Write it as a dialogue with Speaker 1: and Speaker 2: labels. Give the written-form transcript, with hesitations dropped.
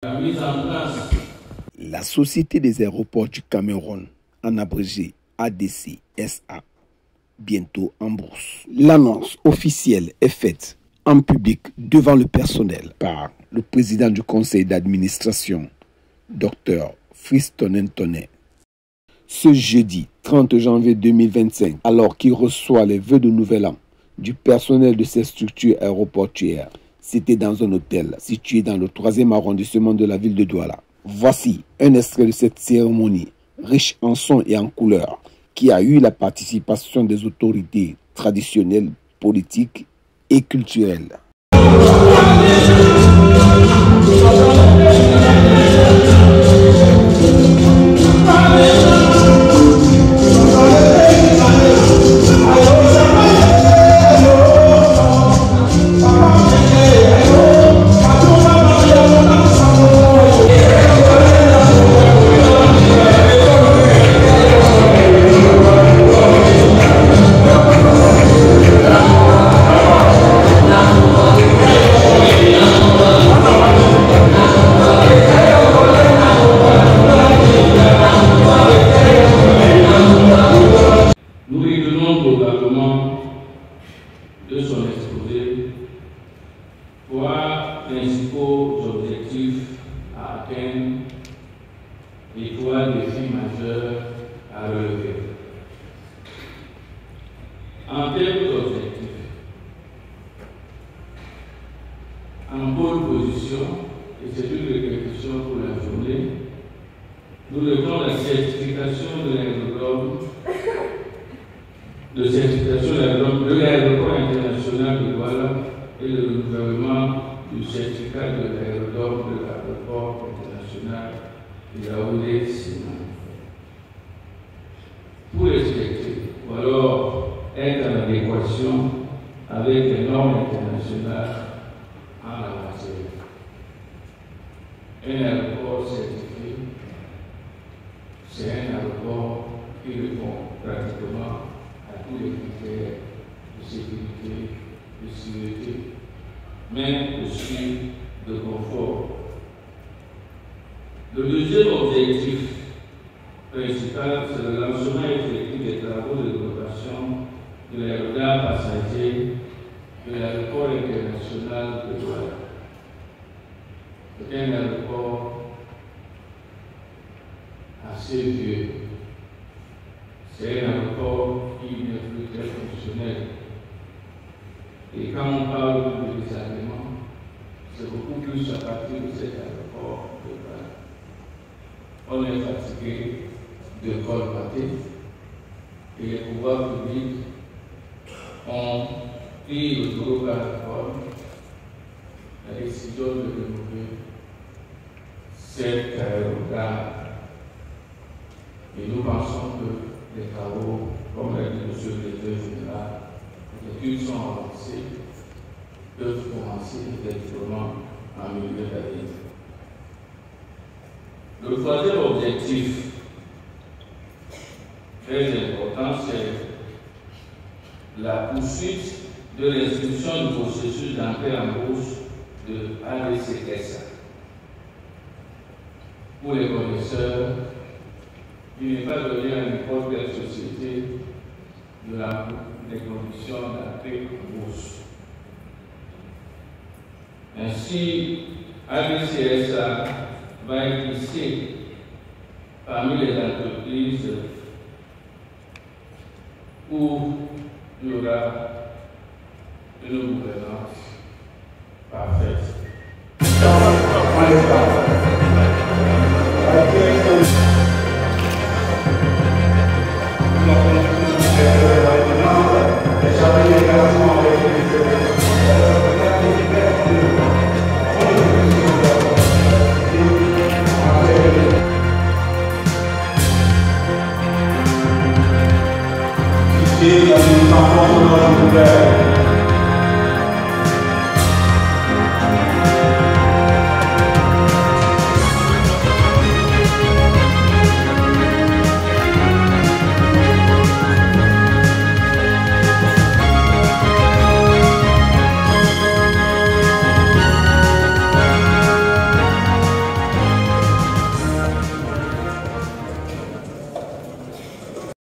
Speaker 1: La mise en place.
Speaker 2: La Société des aéroports du Cameroun, en abrégé ADC SA, bientôt en bourse. L'annonce officielle est faite en public devant le personnel par le président du conseil d'administration, Dr Fiston Ntonné. Ce jeudi 30 janvier 2025, alors qu'il reçoit les vœux de nouvel an du personnel de ces structures aéroportuaires, c'était dans un hôtel situé dans le 3e arrondissement de la ville de Douala. Voici un extrait de cette cérémonie, riche en sons et en couleurs, qui a eu la participation des autorités traditionnelles, politiques et culturelles.
Speaker 1: Nous lui donnons globalement de son exposé trois principaux objectifs à atteindre et trois défis majeurs à relever. En termes d'objectifs, en pole position, et c'est une répétition pour la journée, nous levons la certification de l'aérodrome de l'aéroport international de Douala et le renouvellement du certificat de l'aérodrome de l'aéroport international de Yaoundé-Sénan. Pour respecter ou alors être en adéquation avec les normes internationales en la matière. Un aéroport certifié, c'est un aéroport qui répond pratiquement à tous les critères de sécurité, de sécurité, mais aussi de confort. Le deuxième objectif principal, c'est le lancement effectif des travaux de rénovation de l'aérodrome passager de l'aéroport international de Douala. C'est un aéroport assez vieux. C'est un aéroport qui n'est plus très fonctionnel. Et quand on parle de désagrément, c'est beaucoup plus à partir de cet aéroport de Douala. On est fatigué de colmater et les pouvoirs publics ont pris le taureau par la corne, la décision de rénover cet aérodrome. Et nous pensons que les travaux, comme l'a dit M. le directeur général, les études sont avancées, peuvent commencer effectivement en milieu d'année. Le troisième objectif très important, c'est la poursuite de l'instruction du processus d'entrée en bourse de ADC-SA. Pour les connaisseurs, il n'est pas donné à n'importe quelle société des conditions d'entrée en bourse. Ainsi, ADC-SA va être ici parmi les entreprises où il y aura une gouvernance parfaite.